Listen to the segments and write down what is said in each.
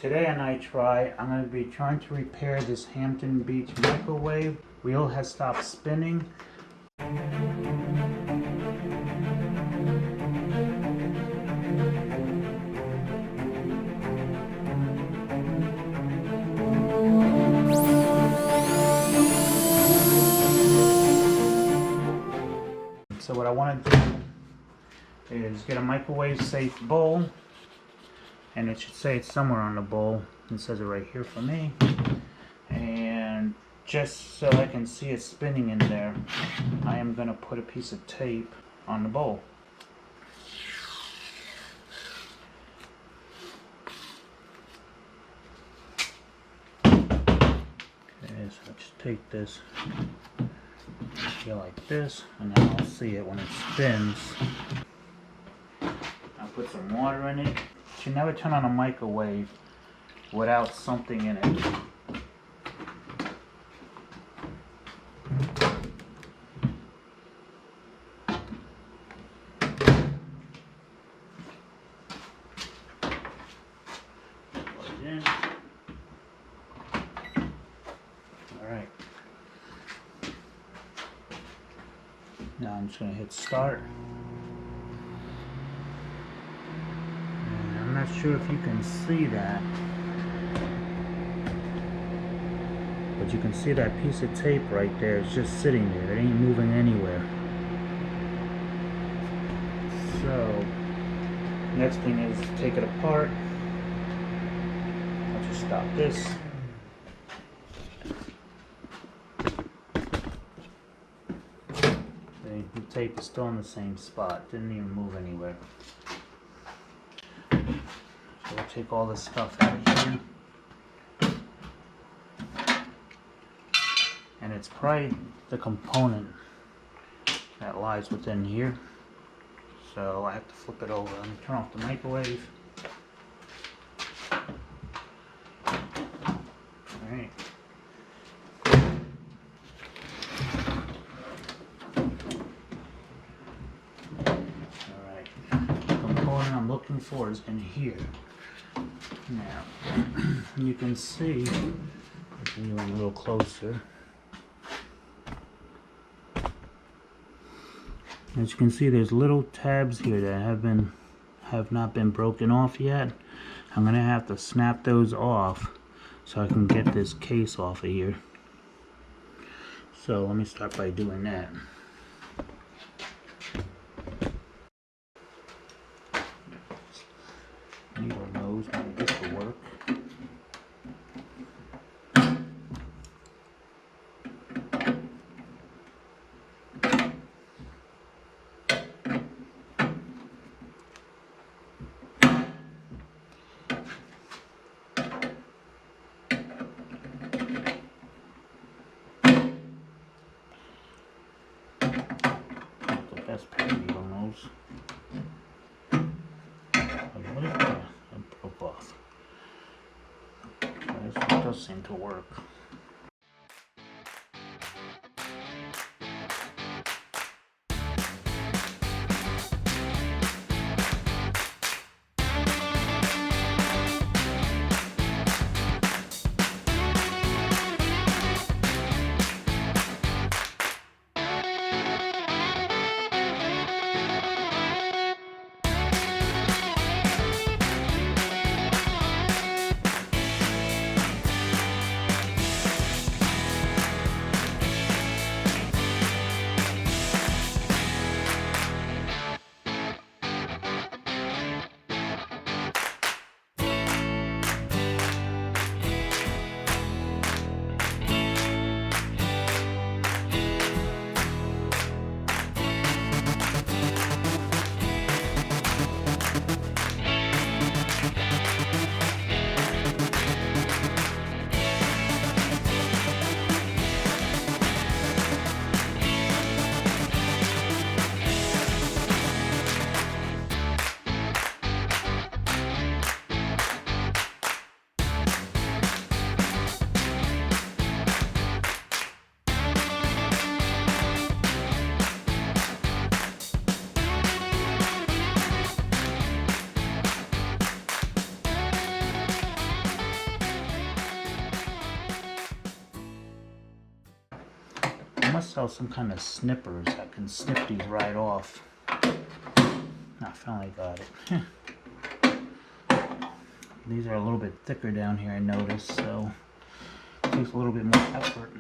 Today on I Try, I'm going to be trying to repair this Hampton Beach microwave. Wheel has stopped spinning. So what I want to do is get a microwave safe bowl, and it should say it's somewhere on the bowl. It says it right here for me. And just so I can see it spinning in there, I am going to put a piece of tape on the bowl. Okay, so I'll just take this here like this, and then I'll see it when it spins. I'll put some water in it. You should never turn on a microwave without something in it. Plug it in. Alright. Now I'm just going to hit start. And I'm not sure if you can see that, but you can see that piece of tape right there. It's just sitting there. It ain't moving anywhere. So, next thing is to take it apart. I'll just stop this. The tape is still in the same spot. Didn't even move anywhere. So we'll take all this stuff out of here. And it's probably the component that lies within here. So I have to flip it over. Let me turn off the microwave. Alright. Alright. The component I'm looking for is in here. Now, you can see, bring you in a little closer. As you can see, there's little tabs here that have not been broken off yet. I'm gonna have to snap those off so I can get this case off of here. So let me start by doing that. Needle nose, maybe this will work. That's pair of needle nose. It broke off. This one does seem to work. They must sell some kind of snippers that can snip these right off. I finally got it. These are a little bit thicker down here, I noticed, so it takes a little bit more effort.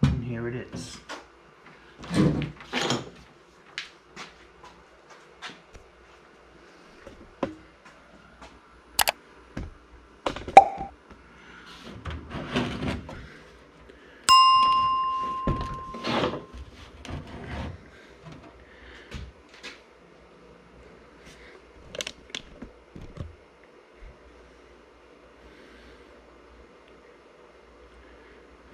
And here it is.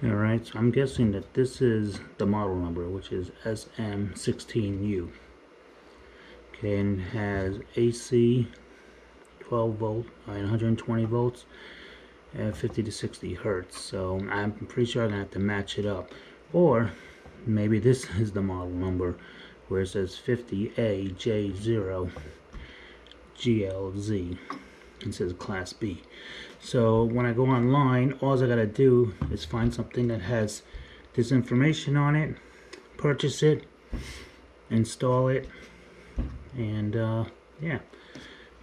Alright, so I'm guessing that this is the model number, which is SM16U. Okay, and it has AC 12 volt, 120 volts, 50 to 60 hertz. So I'm pretty sure I'm going to have to match it up. Or maybe this is the model number where it says 50AJ0GLZ. It says Class B. So when I go online, all I gotta do is find something that has this information on it, purchase it, install it, and yeah,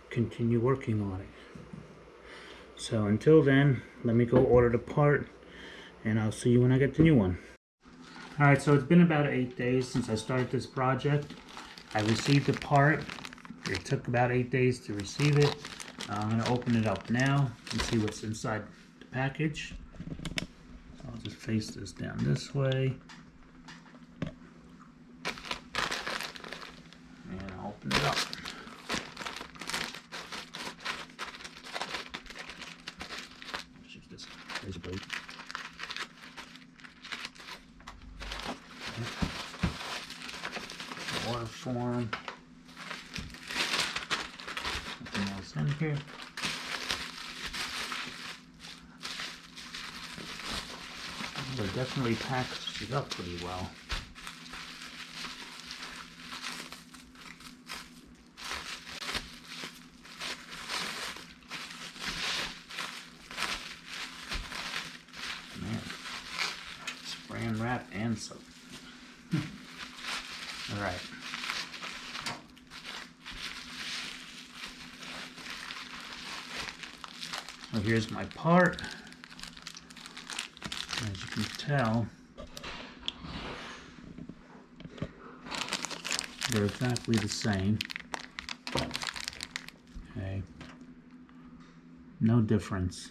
continue working on it. So until then, let me go order the part, and I'll see you when I get the new one. Alright, so it's been about 8 days since I started this project. I received the part. It took about 8 days to receive it. I'm going to open it up now and see what's inside the package. So I'll just face this down this way. And I'll open it up. Shift this blade. Order form. Nothing else in here. They definitely packaged it up pretty well. Man, spray and wrap and soap. All right. So here's my part. As you can tell, they're exactly the same. Okay. No difference.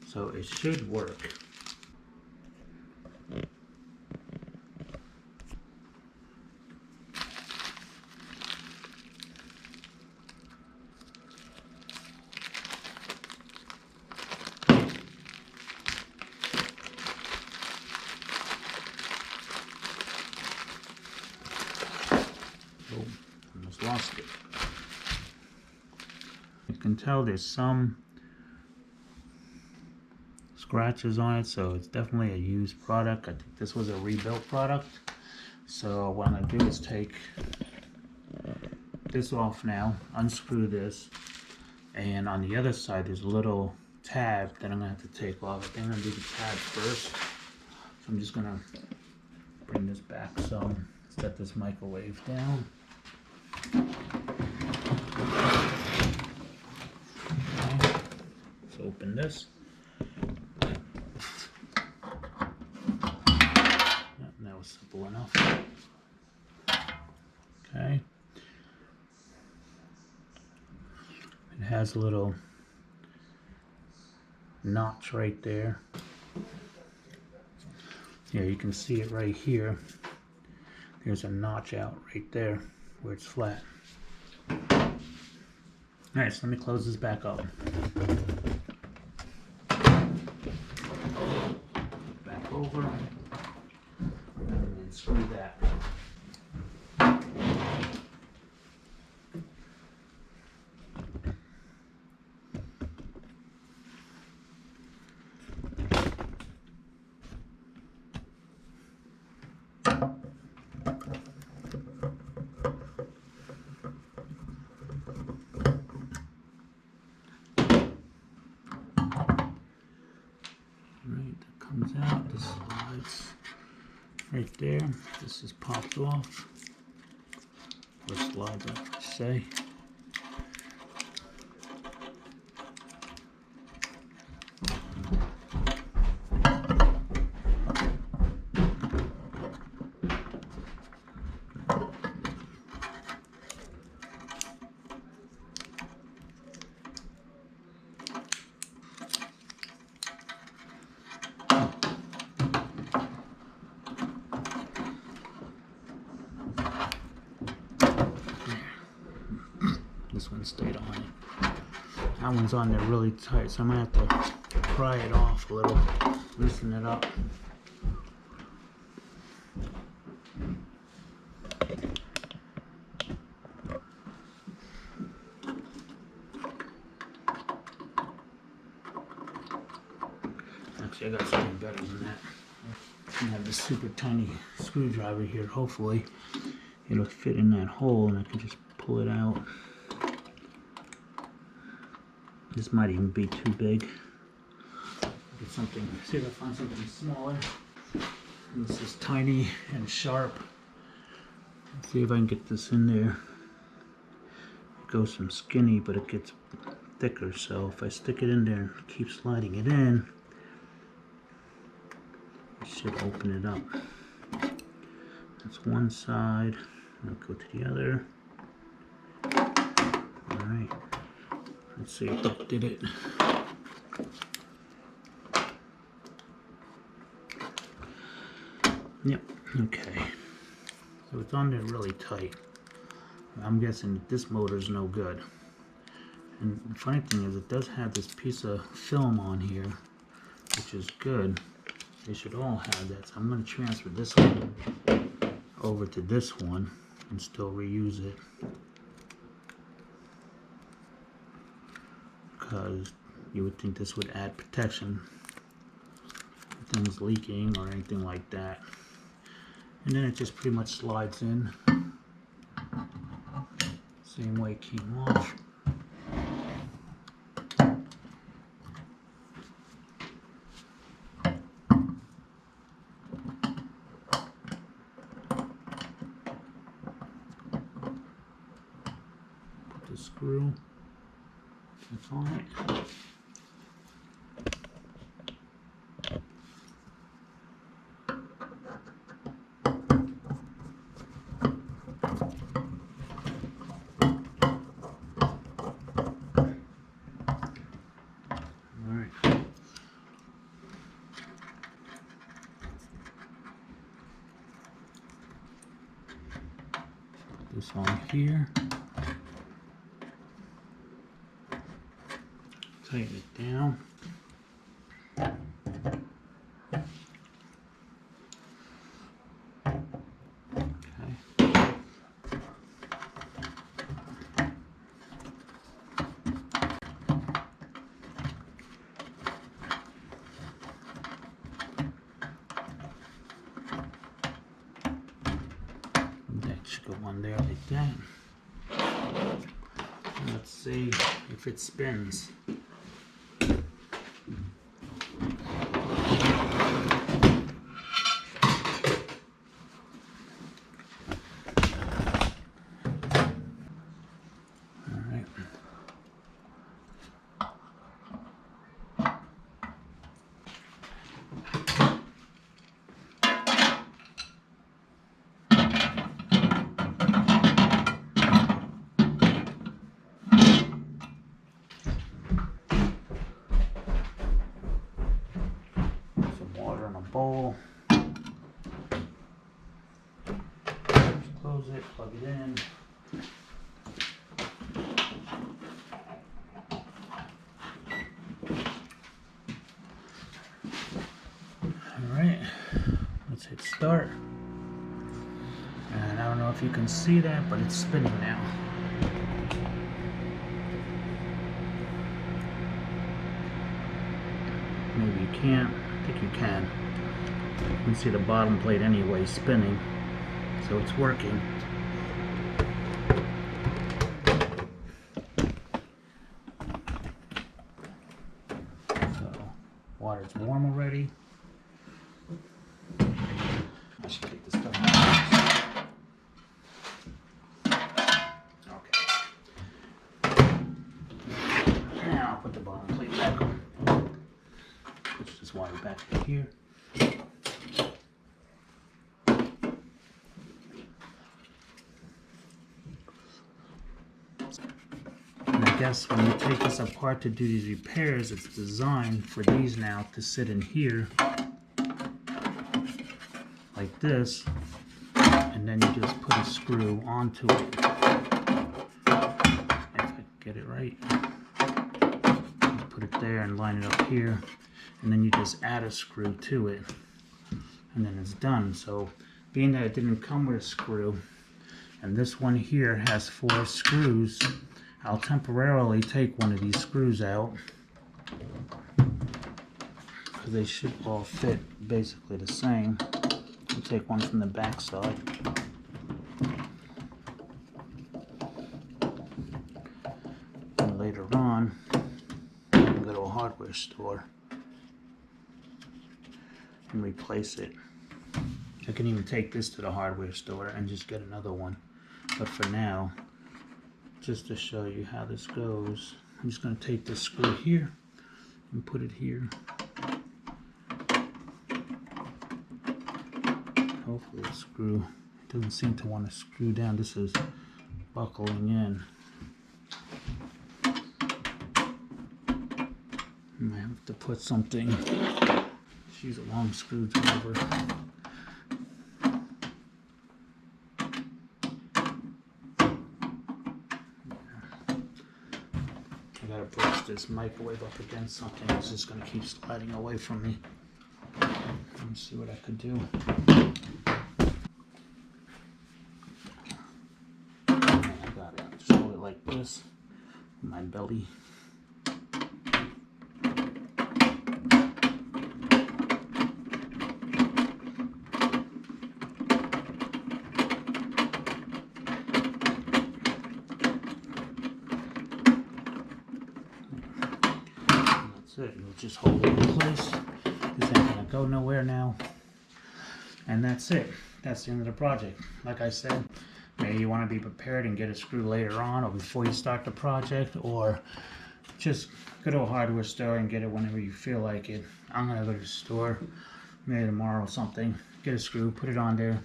So it should work. Oh, almost lost it. You can tell there's some scratches on it, so it's definitely a used product. I think this was a rebuilt product. So what I'm going to do is take this off now, unscrew this, and on the other side there's a little tab that I'm going to have to take off. I think I'm going to do the tab first. So I'm just going to bring this back. So set this microwave down. open this. That was simple enough. Okay. It has a little notch right there. Yeah, you can see it right here. There's a notch out right there where it's flat. Alright, so let me close this back up. Back over. And then screw that. Out, this slides right there. This is popped off, or slides, I should say. This one stayed on it. That one's on there really tight, so I'm gonna have to pry it off a little, loosen it up. Actually, I got something better than that. I have this super tiny screwdriver here. Hopefully, it'll fit in that hole, and I can just pull it out. This might even be too big. Get something. See if I find something smaller. And this is tiny and sharp. Let's see if I can get this in there. It goes from skinny, but it gets thicker. So if I stick it in there and keep sliding it in, it should open it up. That's one side. I'll go to the other. All right. Let's see if that did it. Yep, okay. So it's on there really tight. I'm guessing this motor is no good. And the funny thing is, it does have this piece of film on here, which is good. They should all have that. So I'm going to transfer this one over to this one and still reuse it. Because you would think this would add protection if things leaking or anything like that. And then it just pretty much slides in same way it came off. Put the screw that's on it. This on here, tighten it down. Okay. That should go on there like that. Let's see if it spins. bowl. Close it, plug it in. Alright, let's hit start. And I don't know if you can see that, but it's spinning now. Maybe you can't. I think you can. You can see the bottom plate anyway spinning, so it's working. So water's warm already. I should take this stuff out. Okay. Now I'll put the bottom plate back on. Push this water back in here. And I guess when you take this apart to do these repairs, it's designed for these now to sit in here like this, and then you just put a screw onto it. If I get it right, just put it there and line it up here, and then you just add a screw to it, and then it's done. So being that it didn't come with a screw, and this one here has 4 screws, I'll temporarily take one of these screws out, because they should all fit basically the same. I'll take one from the back side. And later on, I'll go to a hardware store and replace it. I can even take this to the hardware store and just get another one. But for now, just to show you how this goes, I'm just going to take this screw here and put it here. Hopefully the screw, it doesn't seem to want to screw down. This is buckling in. I might have to put something, just use a long screwdriver. I gotta brush this microwave up against something. It's just gonna keep sliding away from me. Let me see what I could do. I got it. Just hold it like this. My belly. That's it. You'll just hold it in place. This ain't gonna go nowhere now. And that's it. That's the end of the project. Like I said, maybe you want to be prepared and get a screw later on or before you start the project, or just go to a hardware store and get it whenever you feel like it. I'm gonna go to the store maybe tomorrow or something, get a screw, put it on there.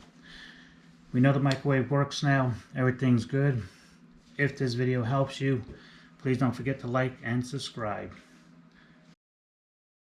We know the microwave works now. Everything's good. If this video helps you, please don't forget to like and subscribe.